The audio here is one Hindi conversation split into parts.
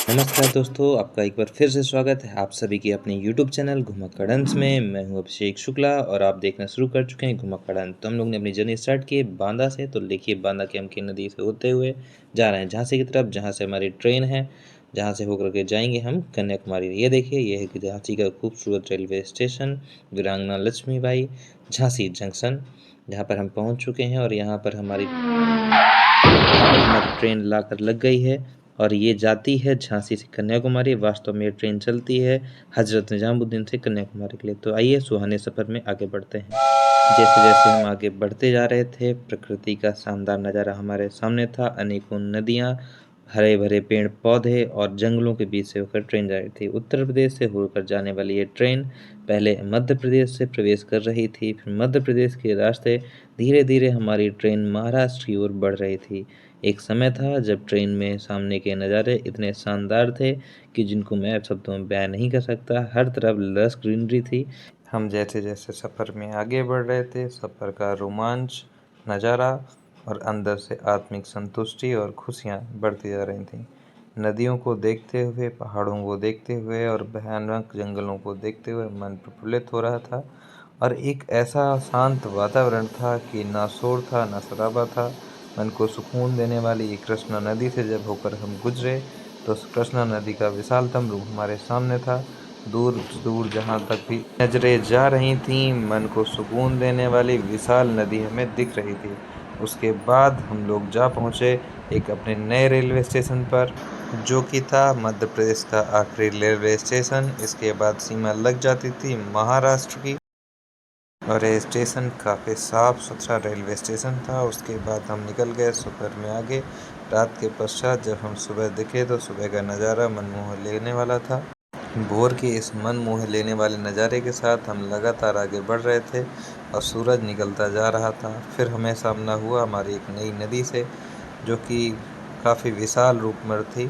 नमस्कार दोस्तों, आपका एक बार फिर से स्वागत है आप सभी की अपने यूट्यूब चैनल घुमक्कड़ हंस में। मैं हूं अभिषेक शुक्ला और आप देखना शुरू कर चुके हैं घुमक्कड़ हंस। तो हम लोग ने अपनी जर्नी स्टार्ट की है बांदा से। तो देखिए बांदा के हमकी नदी से होते हुए जा रहे हैं झांसी की तरफ, जहाँ से हमारी ट्रेन है, जहाँ से होकर के जाएंगे हम कन्याकुमारी। ये देखिए, ये है कि झांसी का खूबसूरत रेलवे स्टेशन वीरांगना लक्ष्मीबाई झांसी जंक्शन, जहाँ पर हम पहुँच चुके हैं। और यहाँ पर हमारी ट्रेन लाकर लग गई है और ये जाती है झांसी से कन्याकुमारी। वास्तव में ये ट्रेन चलती है हजरत निजामुद्दीन से कन्याकुमारी के लिए। तो आइए सुहाने सफ़र में आगे बढ़ते हैं। जैसे जैसे हम आगे बढ़ते जा रहे थे, प्रकृति का शानदार नज़ारा हमारे सामने था। अनेकों नदियाँ, हरे भरे पेड़ पौधे और जंगलों के बीच से होकर ट्रेन जा रही थी। उत्तर प्रदेश से होकर जाने वाली ये ट्रेन पहले मध्य प्रदेश से प्रवेश कर रही थी, फिर मध्य प्रदेश के रास्ते धीरे धीरे हमारी ट्रेन महाराष्ट्र की ओर बढ़ रही थी। एक समय था जब ट्रेन में सामने के नज़ारे इतने शानदार थे कि जिनको मैं शब्दों में बयान नहीं कर सकता। हर तरफ लस ग्रीनरी थी। हम जैसे जैसे सफ़र में आगे बढ़ रहे थे, सफ़र का रोमांच, नज़ारा और अंदर से आत्मिक संतुष्टि और खुशियाँ बढ़ती जा रही थीं। नदियों को देखते हुए, पहाड़ों को देखते हुए और भयानक जंगलों को देखते हुए मन प्रफुल्लित हो रहा था। और एक ऐसा शांत वातावरण था कि ना शोर था, ना शराबा था। मन को सुकून देने वाली ये कृष्णा नदी से जब होकर हम गुजरे, तो कृष्णा नदी का विशालतम रूप हमारे सामने था। दूर दूर जहाँ तक भी नजरें जा रही थीं, मन को सुकून देने वाली विशाल नदी हमें दिख रही थी। उसके बाद हम लोग जा पहुँचे एक अपने नए रेलवे स्टेशन पर, जो कि था मध्य प्रदेश का आखिरी रेलवे स्टेशन। इसके बाद सीमा लग जाती थी महाराष्ट्र की। और ये स्टेशन काफ़ी साफ़ सुथरा रेलवे स्टेशन था। उसके बाद हम निकल गए सफ़र में आगे। रात के पश्चात जब हम सुबह दिखे, तो सुबह का नज़ारा मनमोह लेने वाला था। भोर के इस मन मोह लेने वाले नज़ारे के साथ हम लगातार आगे बढ़ रहे थे और सूरज निकलता जा रहा था। फिर हमें सामना हुआ हमारी एक नई नदी से, जो कि काफ़ी विशाल रूप में थी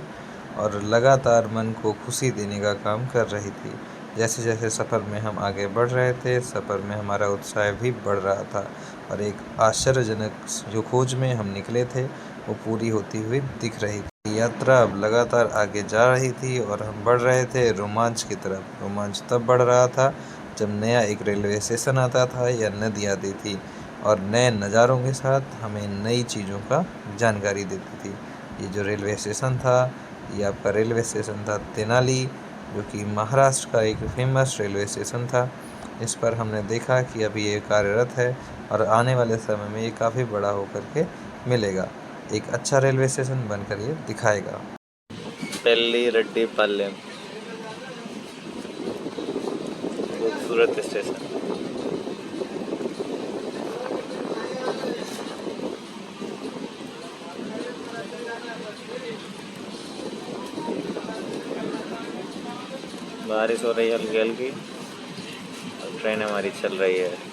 और लगातार मन को खुशी देने का काम कर रही थी। जैसे जैसे सफ़र में हम आगे बढ़ रहे थे, सफ़र में हमारा उत्साह भी बढ़ रहा था और एक आश्चर्यजनक जो खोज में हम निकले थे, वो पूरी होती हुई दिख रही थी। यात्रा अब लगातार आगे जा रही थी और हम बढ़ रहे थे रोमांच की तरफ। रोमांच तब बढ़ रहा था जब नया एक रेलवे स्टेशन आता था या नदी आती थी और नए नज़ारों के साथ हमें नई चीज़ों का जानकारी देती थी। ये जो रेलवे स्टेशन था, ये आपका रेलवे स्टेशन था तेनाली, जो कि महाराष्ट्र का एक फेमस रेलवे स्टेशन था। इस पर हमने देखा कि अभी ये कार्यरत है और आने वाले समय में ये काफ़ी बड़ा होकर के मिलेगा। एक अच्छा रेलवे स्टेशन बनकर ये दिखाएगा। पेल्ली रेड्डी पालెం, खूबसूरत स्टेशन। बारिश हो रही है हल्की हल्की और ट्रेन हमारी चल रही है।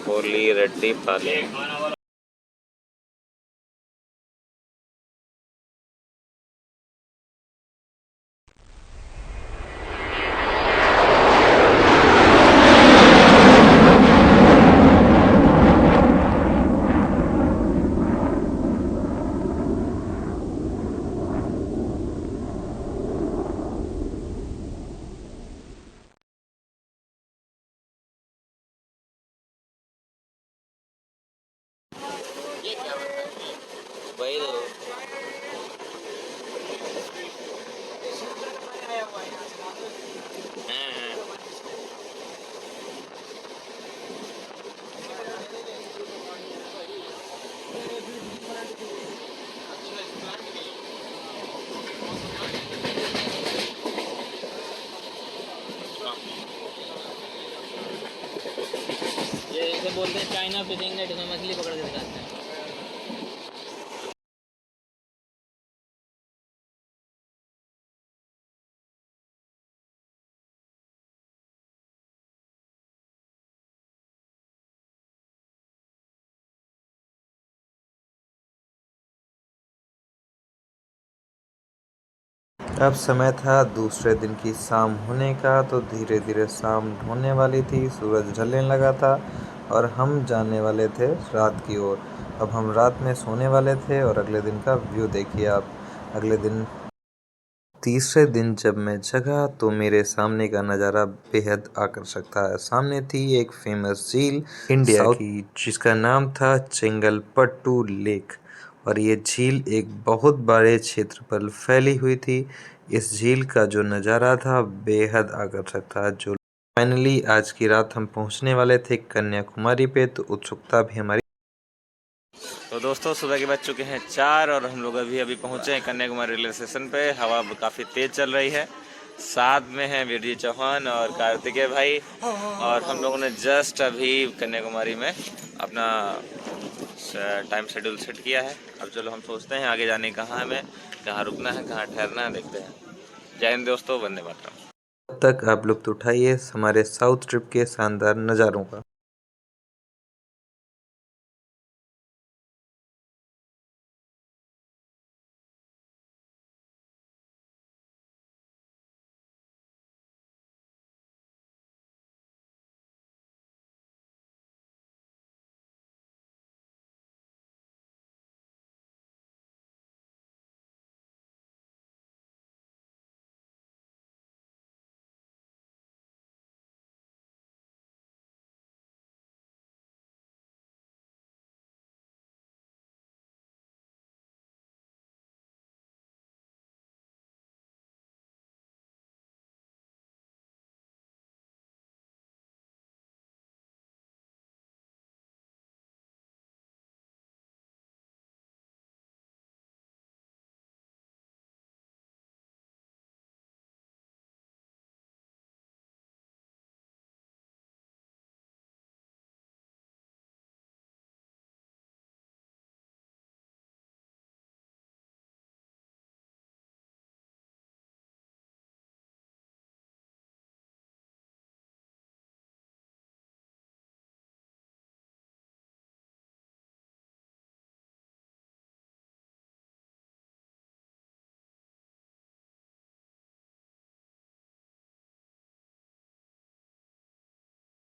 पोली रेड्डी पालెం। वही तो। ये जैसे बोलते हैं चाइना फिशिंग नेट में मछली पकड़ के दिखाते हैं। अब समय था दूसरे दिन की शाम होने का। तो धीरे धीरे शाम होने वाली थी, सूरज ढलने लगा था और हम जाने वाले थे रात की ओर। अब हम रात में सोने वाले थे और अगले दिन का व्यू देखिए आप। अगले दिन तीसरे दिन जब मैं जगा तो मेरे सामने का नज़ारा बेहद आकर्षक था। सामने थी एक फेमस झील इंडिया की जिसका नाम था चेंगलपट्टू लेक, और ये झील एक बहुत बड़े क्षेत्र पर फैली हुई थी। इस झील का जो नज़ारा था बेहद आकर्षक था। जो फाइनली आज की रात हम पहुंचने वाले थे कन्याकुमारी पे, तो उत्सुकता भी हमारी। तो दोस्तों सुबह के बज चुके हैं 4 और हम लोग अभी अभी पहुंचे हैं कन्याकुमारी रेलवे स्टेशन पे। हवा काफ़ी तेज़ चल रही है। साथ में हैं वीरजी चौहान और कार्तिकेय भाई, और हम लोगों ने जस्ट अभी कन्याकुमारी में अपना टाइम शेड्यूल सेट किया है। अब चलो हम सोचते हैं आगे जाने कहाँ हमें, कहाँ रुकना है, कहाँ ठहरना है, देखते हैं। जय हिंद दोस्तों, वंदे मातरम। तब तक आप लुत्फ़ उठाइए हमारे साउथ ट्रिप के शानदार नज़ारों का।